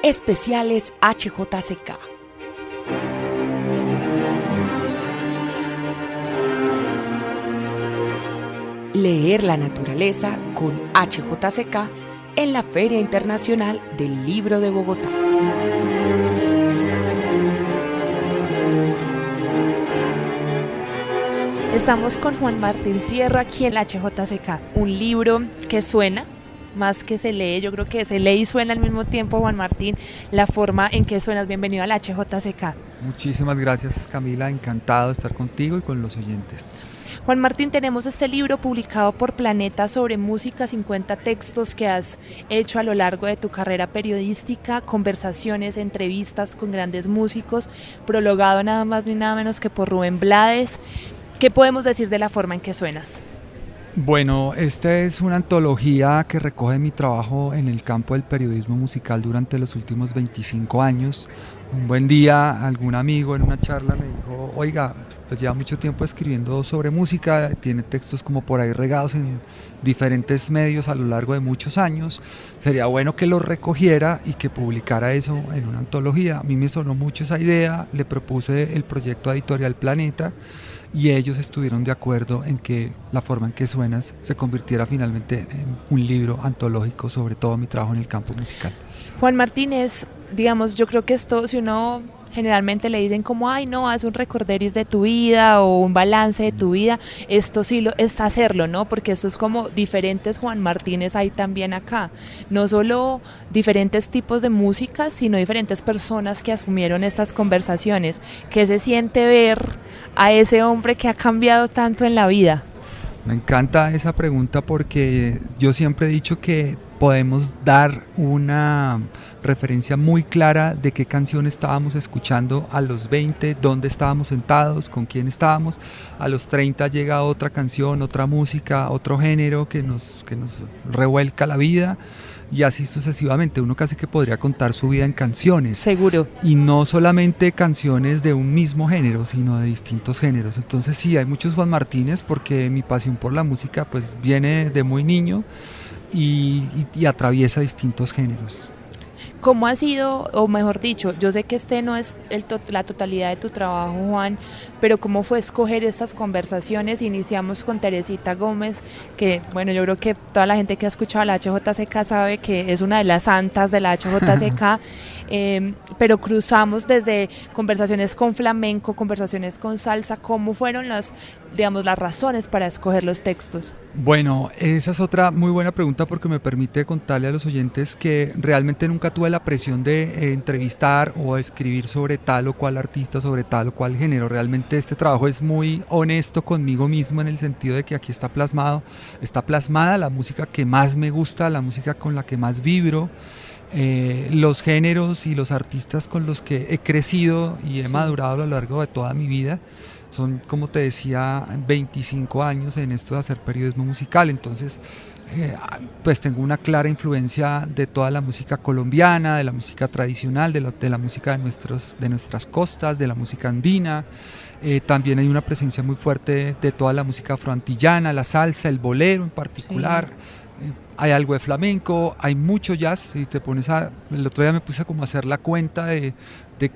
Especiales HJCK. Leer la naturaleza con HJCK en la Feria Internacional del Libro de Bogotá. Estamos con Juan Martín Fierro aquí en la HJCK, un libro que suena, más que se lee, yo creo que se lee y suena al mismo tiempo. Juan Martín, la forma en que suenas, bienvenido a la HJCK. Muchísimas gracias, Camila, encantado de estar contigo y con los oyentes. Juan Martín, tenemos este libro publicado por Planeta sobre música, 50 textos que has hecho a lo largo de tu carrera periodística, conversaciones, entrevistas con grandes músicos, prologado nada más ni nada menos que por Rubén Blades. ¿Qué podemos decir de la forma en que suenas? Bueno, esta es una antología que recoge mi trabajo en el campo del periodismo musical durante los últimos 25 años. Un buen día, algún amigo en una charla me dijo, oiga, pues lleva mucho tiempo escribiendo sobre música, tiene textos como por ahí regados en diferentes medios a lo largo de muchos años, sería bueno que los recogiera y que publicara eso en una antología. A mí me sonó mucho esa idea, le propuse el proyecto Editorial Planeta, y ellos estuvieron de acuerdo en que la forma en que suenas se convirtiera finalmente en un libro antológico sobre todo mi trabajo en el campo musical. Juan Martínez, digamos, yo creo que esto, si uno generalmente le dicen como, ay no, haz un recorderis de tu vida o un balance de tu vida, esto sí es hacerlo, ¿no? Porque esto es como diferentes Juan Martínez hay también acá, no solo diferentes tipos de música, sino diferentes personas que asumieron estas conversaciones. ¿Qué se siente ver a ese hombre que ha cambiado tanto en la vida? Me encanta esa pregunta porque yo siempre he dicho que podemos dar una referencia muy clara de qué canción estábamos escuchando a los 20, dónde estábamos sentados, con quién estábamos. A los 30 llega otra canción, otra música, otro género que nos revuelca la vida. Y así sucesivamente, uno casi que podría contar su vida en canciones. Seguro. Y no solamente canciones de un mismo género, sino de distintos géneros. Entonces sí, hay muchos Juan Martínez porque mi pasión por la música pues viene de muy niño y atraviesa distintos géneros. ¿Cómo ha sido, o mejor dicho, yo sé que este no es la totalidad de tu trabajo, Juan, pero cómo fue escoger estas conversaciones? Iniciamos con Teresita Gómez, que bueno, yo creo que toda la gente que ha escuchado la HJCK sabe que es una de las santas de la HJCK, pero cruzamos desde conversaciones con flamenco, conversaciones con salsa. ¿Cómo fueron las razones para escoger los textos? Bueno, esa es otra muy buena pregunta porque me permite contarle a los oyentes que realmente nunca tuve la presión de entrevistar o escribir sobre tal o cual artista, sobre tal o cual género. Realmente este trabajo es muy honesto conmigo mismo en el sentido de que aquí está plasmada la música que más me gusta, la música con la que más vibro, los géneros y los artistas con los que he crecido y he madurado a lo largo de toda mi vida. Son, como te decía, 25 años en esto de hacer periodismo musical, entonces pues tengo una clara influencia de toda la música colombiana, de la música tradicional, de la música de nuestras costas, de la música andina. También hay una presencia muy fuerte de toda la música afroantillana, la salsa, el bolero en particular. Sí. Hay algo de flamenco, hay mucho jazz. Si te pones el otro día me puse como a hacer la cuenta de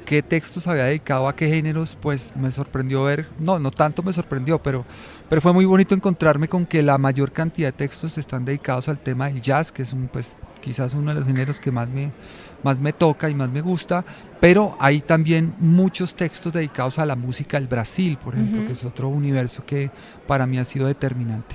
qué textos había dedicado a qué géneros, pues me sorprendió ver, no tanto me sorprendió, pero fue muy bonito encontrarme con que la mayor cantidad de textos están dedicados al tema del jazz, que es pues quizás uno de los géneros que más me toca y más me gusta, pero hay también muchos textos dedicados a la música del Brasil, por ejemplo, que es otro universo que para mí ha sido determinante.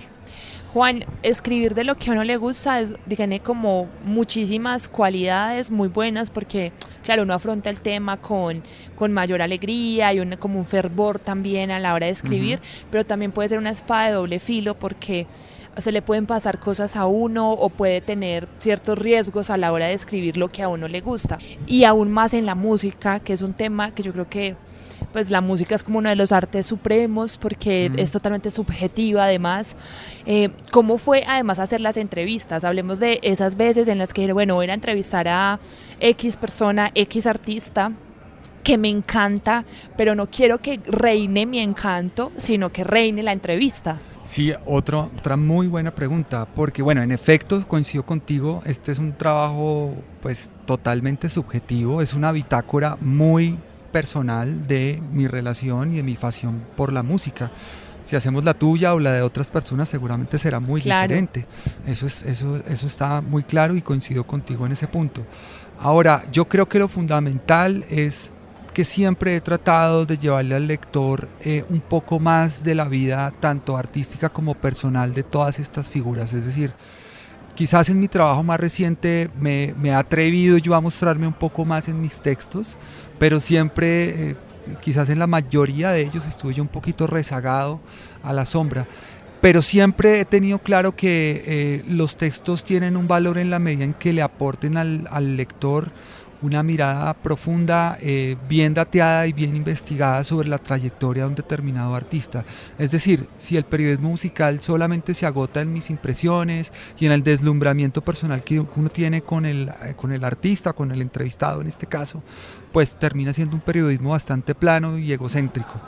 Juan, escribir de lo que a uno le gusta tiene como muchísimas cualidades muy buenas porque, claro, uno afronta el tema con mayor alegría y como un fervor también a la hora de escribir, pero también puede ser una espada de doble filo porque se le pueden pasar cosas a uno o puede tener ciertos riesgos a la hora de escribir lo que a uno le gusta. Y aún más en la música, que es un tema que yo creo que pues la música es como uno de los artes supremos porque es totalmente subjetiva además. ¿Cómo fue además hacer las entrevistas? Hablemos de esas veces en las que, bueno, voy a entrevistar a X persona, X artista que me encanta, pero no quiero que reine mi encanto, sino que reine la entrevista. Sí, otra muy buena pregunta, porque bueno, en efecto coincido contigo, este es un trabajo pues totalmente subjetivo, es una bitácora muy personal de mi relación y de mi pasión por la música. Si hacemos la tuya o la de otras personas seguramente será muy Claro. diferente. Eso está muy claro y coincido contigo en ese punto. Ahora, yo creo que lo fundamental es que siempre he tratado de llevarle al lector un poco más de la vida, tanto artística como personal, de todas estas figuras. Es decir, quizás en mi trabajo más reciente me he atrevido yo a mostrarme un poco más en mis textos, pero siempre, quizás en la mayoría de ellos, estuve yo un poquito rezagado a la sombra. Pero siempre he tenido claro que los textos tienen un valor en la medida en que le aporten al lector una mirada profunda, bien dateada y bien investigada sobre la trayectoria de un determinado artista. Es decir, si el periodismo musical solamente se agota en mis impresiones y en el deslumbramiento personal que uno tiene con el artista, con el entrevistado en este caso, pues termina siendo un periodismo bastante plano y egocéntrico.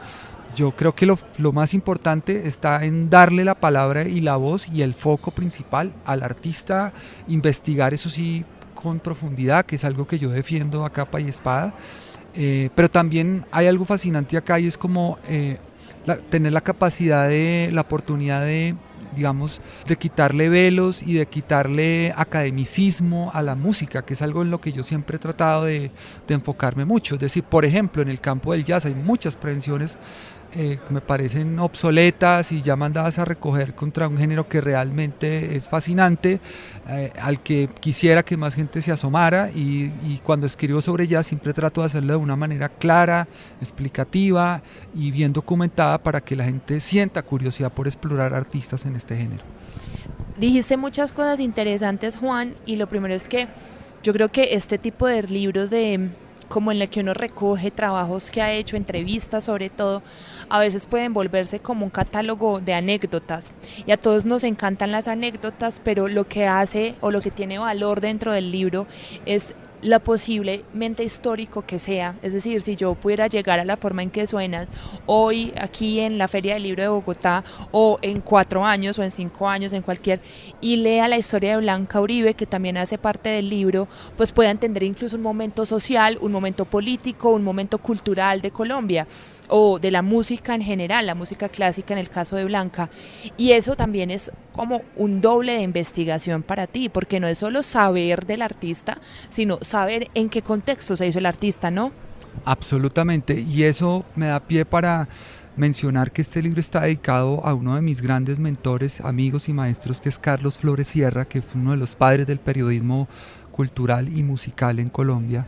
Yo creo que lo más importante está en darle la palabra y la voz y el foco principal al artista, investigar eso sí con profundidad, que es algo que yo defiendo a capa y espada, pero también hay algo fascinante acá y es como tener la capacidad la oportunidad de, digamos, de quitarle velos y de quitarle academicismo a la música, que es algo en lo que yo siempre he tratado de enfocarme mucho. Es decir, por ejemplo, en el campo del jazz hay muchas prevenciones que me parecen obsoletas y ya mandadas a recoger contra un género que realmente es fascinante, al que quisiera que más gente se asomara y cuando escribo sobre jazz siempre trato de hacerlo de una manera clara, explicativa y bien documentada para que la gente sienta curiosidad por explorar artistas en este género. Dijiste muchas cosas interesantes, Juan, y lo primero es que yo creo que este tipo de libros de como en el que uno recoge trabajos que ha hecho, entrevistas sobre todo, a veces pueden volverse como un catálogo de anécdotas. Y a todos nos encantan las anécdotas, pero lo que hace o lo que tiene valor dentro del libro es lo posiblemente histórico que sea. Es decir, si yo pudiera llegar a la forma en que suenas hoy aquí en la Feria del Libro de Bogotá o en 4 años o en 5 años, en cualquier, y lea la historia de Blanca Uribe, que también hace parte del libro, pues pueda entender incluso un momento social, un momento político, un momento cultural de Colombia o de la música en general, la música clásica en el caso de Blanca. Y eso también es como un doble de investigación para ti, porque no es solo saber del artista, sino saber en qué contexto se hizo el artista, ¿no? Absolutamente, y eso me da pie para mencionar que este libro está dedicado a uno de mis grandes mentores, amigos y maestros, que es Carlos Flores Sierra, que fue uno de los padres del periodismo cultural y musical en Colombia,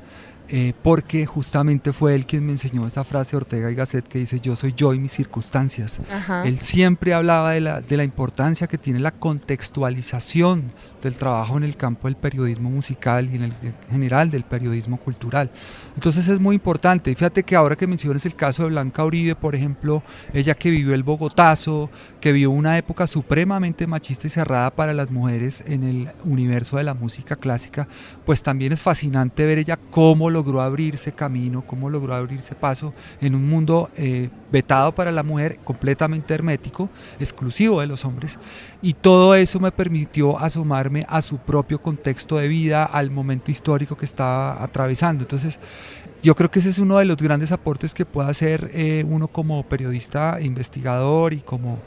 porque justamente fue él quien me enseñó esa frase de Ortega y Gasset que dice: yo soy yo y mis circunstancias. Ajá. Él siempre hablaba de la importancia que tiene la contextualización del trabajo en el campo del periodismo musical y en general del periodismo cultural. Entonces es muy importante. Fíjate que ahora que mencionas el caso de Blanca Uribe, por ejemplo, ella que vivió el Bogotazo, que vivió una época supremamente machista y cerrada para las mujeres en el universo de la música clásica, pues también es fascinante ver ella cómo logró abrirse camino, cómo logró abrirse paso en un mundo vetado para la mujer, completamente hermético, exclusivo de los hombres, y todo eso me permitió asomarme a su propio contexto de vida, al momento histórico que estaba atravesando. Entonces yo creo que ese es uno de los grandes aportes que puede hacer uno como periodista, investigador y como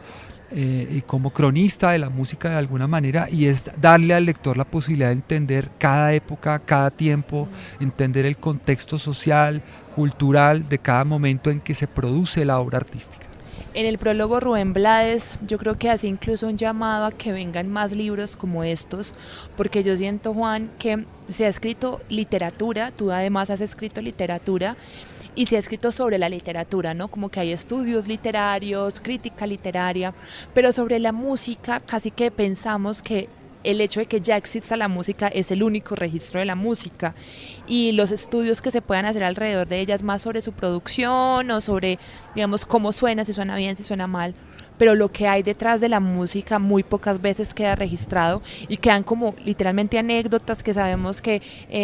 cronista de la música de alguna manera, y es darle al lector la posibilidad de entender cada época, cada tiempo, entender el contexto social, cultural de cada momento en que se produce la obra artística. En el prólogo Rubén Blades yo creo que hace incluso un llamado a que vengan más libros como estos, porque yo siento, Juan, que se ha escrito literatura, tú además has escrito literatura, y se ha escrito sobre la literatura, ¿no? Como que hay estudios literarios, crítica literaria, pero sobre la música casi que pensamos que el hecho de que ya exista la música es el único registro de la música, y los estudios que se puedan hacer alrededor de ella es más sobre su producción o sobre, digamos, cómo suena, si suena bien, si suena mal. pero lo que hay detrás de la música muy pocas veces queda registrado y quedan como literalmente anécdotas que sabemos que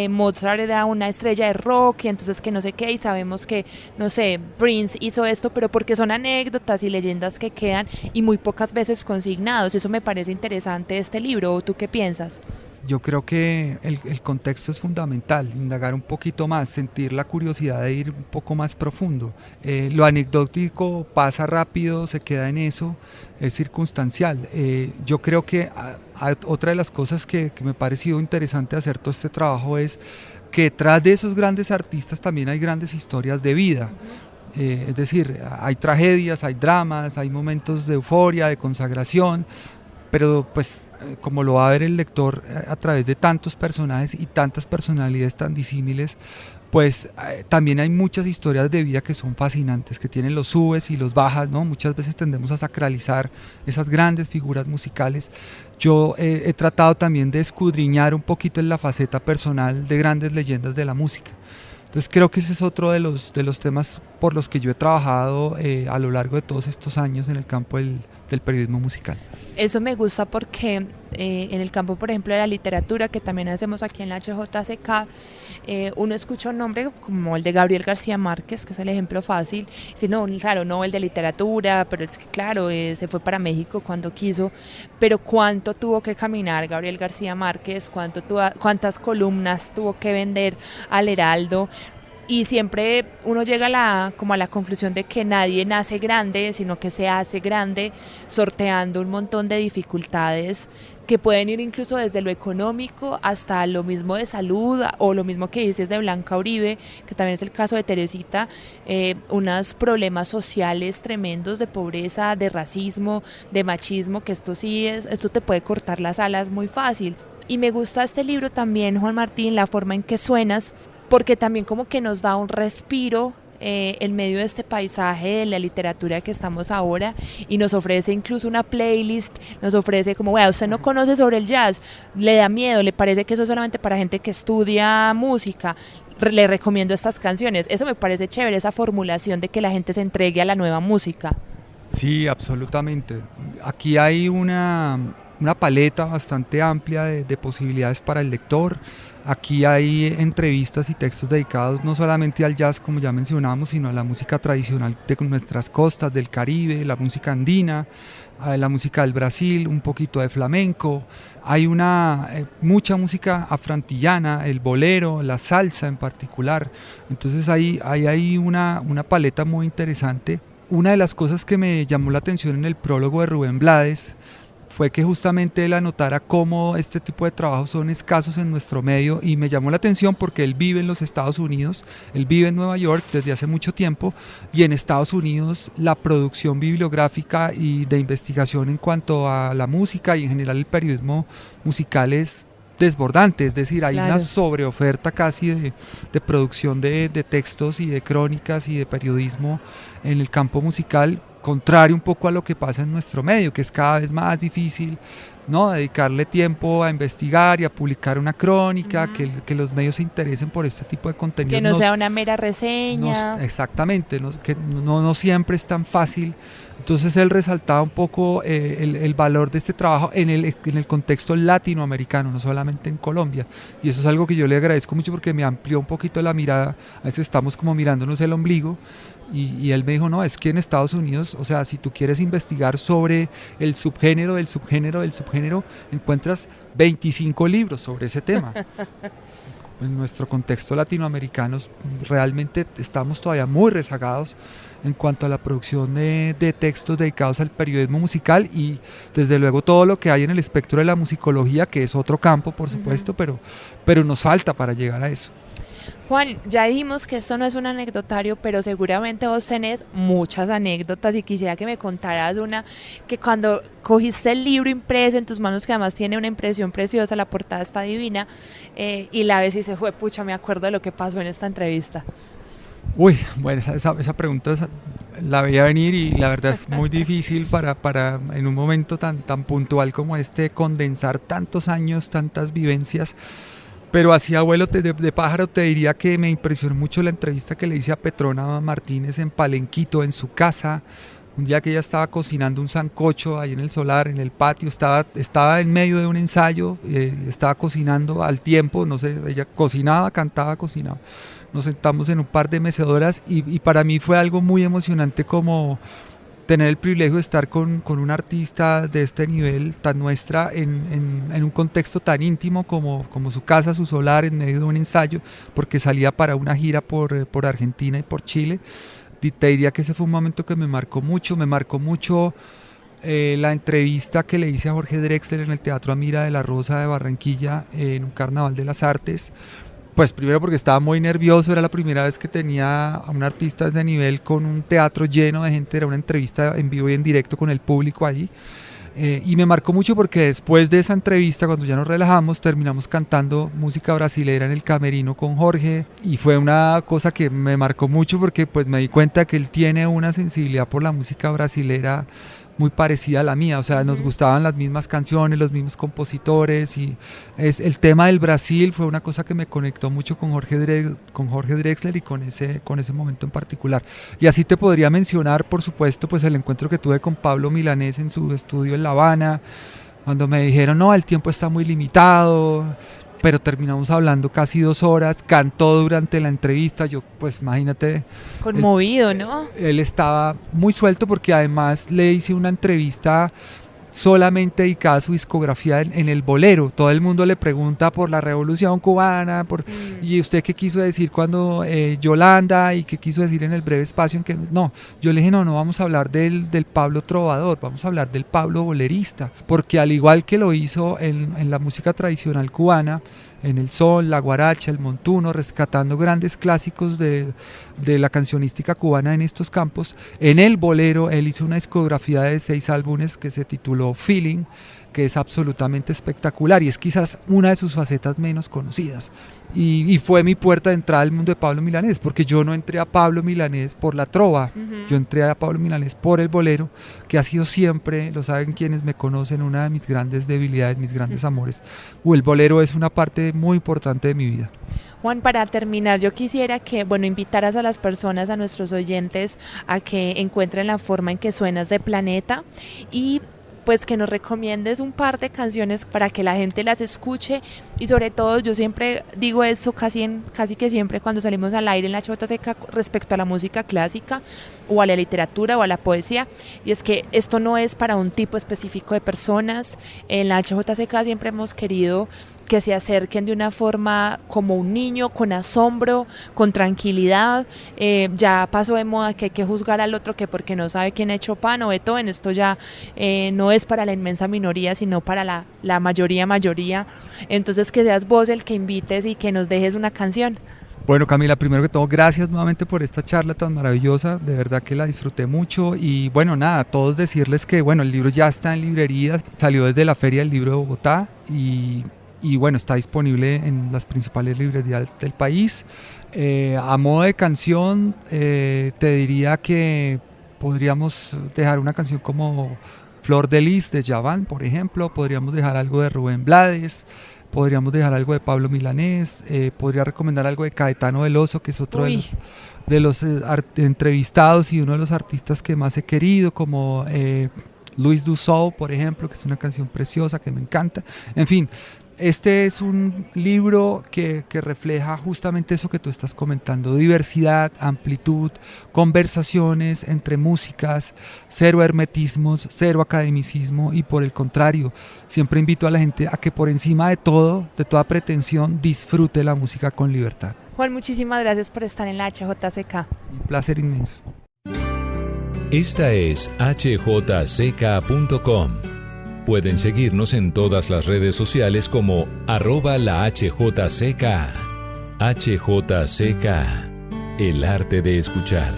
Mozart era una estrella de rock y entonces que no sé qué y sabemos que, no sé, Prince hizo esto, pero porque son anécdotas y leyendas que quedan y muy pocas veces consignados. Eso me parece interesante de este libro. ¿O tú qué piensas? Yo creo que el contexto es fundamental, indagar un poquito más, sentir la curiosidad de ir un poco más profundo. Lo anecdótico pasa rápido, se queda en eso, es circunstancial. Yo creo que otra de las cosas que me ha parecido interesante hacer todo este trabajo es que detrás de esos grandes artistas también hay grandes historias de vida. Es decir, hay tragedias, hay dramas, hay momentos de euforia, de consagración, pero pues como lo va a ver el lector a través de tantos personajes y tantas personalidades tan disímiles, pues también hay muchas historias de vida que son fascinantes, que tienen los subes y los bajas, ¿no? Muchas veces tendemos a sacralizar esas grandes figuras musicales. Yo he tratado también de escudriñar un poquito en la faceta personal de grandes leyendas de la música. Entonces creo que ese es otro de los temas por los que yo he trabajado a lo largo de todos estos años en el campo del periodismo musical. Eso me gusta porque en el campo, por ejemplo, de la literatura, que también hacemos aquí en la HJCK, uno escucha un nombre como el de Gabriel García Márquez, que es el ejemplo fácil, y dice, no, claro, Nobel de literatura, pero es que claro, se fue para México cuando quiso, pero cuánto tuvo que caminar Gabriel García Márquez, cuántas columnas tuvo que vender al Heraldo. Y siempre uno llega como a la conclusión de que nadie nace grande, sino que se hace grande sorteando un montón de dificultades que pueden ir incluso desde lo económico hasta lo mismo de salud o lo mismo que dices de Blanca Uribe, que también es el caso de Teresita, unos problemas sociales tremendos de pobreza, de racismo, de machismo, que esto te puede cortar las alas muy fácil. Y me gusta este libro también, Juan Martín, la forma en que suenas, porque también como que nos da un respiro en medio de este paisaje de la literatura que estamos ahora y nos ofrece incluso una playlist, nos ofrece como, bueno, usted no conoce sobre el jazz, le da miedo, le parece que eso es solamente para gente que estudia música, le recomiendo estas canciones. Eso me parece chévere, esa formulación de que la gente se entregue a la nueva música. Sí, absolutamente. Aquí hay una paleta bastante amplia de posibilidades para el lector. Aquí hay entrevistas y textos dedicados no solamente al jazz, como ya mencionamos, sino a la música tradicional de nuestras costas, del Caribe, la música andina, la música del Brasil, un poquito de flamenco. Hay mucha música afrantillana, el bolero, la salsa en particular. Entonces hay una paleta muy interesante. Una de las cosas que me llamó la atención en el prólogo de Rubén Blades fue que justamente él anotara cómo este tipo de trabajos son escasos en nuestro medio, y me llamó la atención porque él vive en los Estados Unidos, él vive en Nueva York desde hace mucho tiempo, y en Estados Unidos la producción bibliográfica y de investigación en cuanto a la música y en general el periodismo musical es desbordante, es decir, hay una sobreoferta casi de producción de textos y de crónicas y de periodismo en el campo musical, contrario un poco a lo que pasa en nuestro medio, que es cada vez más difícil, ¿no? Dedicarle tiempo a investigar y a publicar una crónica, que los medios se interesen por este tipo de contenido. Que no sea una mera reseña. Exactamente, que no siempre es tan fácil. Entonces él resaltaba un poco el valor de este trabajo en el contexto latinoamericano, no solamente en Colombia, y eso es algo que yo le agradezco mucho porque me amplió un poquito la mirada. A veces estamos como mirándonos el ombligo, y él me dijo, no, es que en Estados Unidos, o sea, si tú quieres investigar sobre el subgénero del subgénero del subgénero, encuentras 25 libros sobre ese tema. En nuestro contexto latinoamericano realmente estamos todavía muy rezagados en cuanto a la producción de textos dedicados al periodismo musical, y desde luego todo lo que hay en el espectro de la musicología, que es otro campo por supuesto, pero nos falta para llegar a eso. Juan, ya dijimos que esto no es un anecdotario, pero seguramente vos tenés muchas anécdotas y quisiera que me contaras una que cuando cogiste el libro impreso en tus manos, que además tiene una impresión preciosa, la portada está divina, y la ves y se fue, pucha, me acuerdo de lo que pasó en esta entrevista. Uy, bueno, esa pregunta la veía venir, y la verdad es muy difícil para en un momento tan puntual como este condensar tantos años, tantas vivencias. Pero así, abuelo de pájaro, te diría que me impresionó mucho la entrevista que le hice a Petrona Martínez en Palenquito, en su casa, un día que ella estaba cocinando un sancocho ahí en el solar, en el patio, estaba en medio de un ensayo, estaba cocinando al tiempo, no sé, ella cocinaba, cantaba, cocinaba. Nos sentamos en un par de mecedoras y para mí fue algo muy emocionante como tener el privilegio de estar con un artista de este nivel tan nuestra en un contexto tan íntimo como su casa, su solar, en medio de un ensayo, porque salía para una gira por Argentina y por Chile. Te diría que ese fue un momento que me marcó mucho la entrevista que le hice a Jorge Drexler en el Teatro Amira de la Rosa de Barranquilla en un Carnaval de las Artes. Pues primero porque estaba muy nervioso, era la primera vez que tenía a un artista de ese nivel con un teatro lleno de gente, era una entrevista en vivo y en directo con el público allí. Y me marcó mucho porque después de esa entrevista, cuando ya nos relajamos, terminamos cantando música brasilera en el camerino con Jorge y fue una cosa que me marcó mucho porque pues me di cuenta que él tiene una sensibilidad por la música brasilera muy parecida a la mía, o sea, nos gustaban las mismas canciones, los mismos compositores y el tema del Brasil fue una cosa que me conectó mucho con Jorge Drexler y con ese momento en particular. Y así te podría mencionar, por supuesto, pues el encuentro que tuve con Pablo Milanés en su estudio en La Habana, cuando me dijeron, no, el tiempo está muy limitado, pero terminamos hablando casi 2 horas, cantó durante la entrevista, yo pues imagínate. Conmovido, ¿no? Él estaba muy suelto porque además le hice una entrevista solamente dedicada a su discografía en el bolero. Todo el mundo le pregunta por la Revolución Cubana, y usted qué quiso decir cuando Yolanda, y qué quiso decir en el breve espacio en que... No, yo le dije no vamos a hablar del Pablo trovador, vamos a hablar del Pablo bolerista, porque al igual que lo hizo en la música tradicional cubana, en el son, la guaracha, el montuno, rescatando grandes clásicos de la cancionística cubana en estos campos. En el bolero él hizo una discografía de 6 álbumes que se tituló Feeling, que es absolutamente espectacular y es quizás una de sus facetas menos conocidas. Y fue mi puerta de entrada al mundo de Pablo Milanés, porque yo no entré a Pablo Milanés por la trova, yo entré a Pablo Milanés por el bolero, que ha sido siempre, lo saben quienes me conocen, una de mis grandes debilidades, mis grandes amores. El bolero es una parte muy importante de mi vida. Juan, para terminar, yo quisiera que, invitaras a las personas, a nuestros oyentes, a que encuentren la forma en que suenas de Planeta y pues que nos recomiendes un par de canciones para que la gente las escuche y sobre todo yo siempre digo eso casi que siempre cuando salimos al aire en la HJCK respecto a la música clásica o a la literatura o a la poesía, y es que esto no es para un tipo específico de personas. En la HJCK siempre hemos querido que se acerquen de una forma como un niño, con asombro, con tranquilidad. Ya pasó de moda que hay que juzgar al otro que porque no sabe quién es Chopin o Beethoven. Esto ya no es para la inmensa minoría, sino para la mayoría. Entonces que seas vos el que invites y que nos dejes una canción. Bueno, Camila, primero que todo, gracias nuevamente por esta charla tan maravillosa, de verdad que la disfruté mucho y bueno, nada, a todos decirles que el libro ya está en librerías, salió desde la Feria del Libro de Bogotá y bueno, está disponible en las principales librerías del país. A modo de canción, te diría que podríamos dejar una canción como Flor de Lis de Yaván, por ejemplo, podríamos dejar algo de Rubén Blades, podríamos dejar algo de Pablo Milanés, podría recomendar algo de Caetano Veloso, que es otro de los entrevistados y uno de los artistas que más he querido, como Luis Dussault, por ejemplo, que es una canción preciosa que me encanta. En fin, este es un libro que refleja justamente eso que tú estás comentando: diversidad, amplitud, conversaciones entre músicas, cero hermetismos, cero academicismo, y por el contrario, siempre invito a la gente a que por encima de todo, de toda pretensión, disfrute la música con libertad. Juan, muchísimas gracias por estar en la HJCK. Un placer inmenso. Esta es hjck.com. Pueden seguirnos en todas las redes sociales como @la HJCK. HJCK, el arte de escuchar.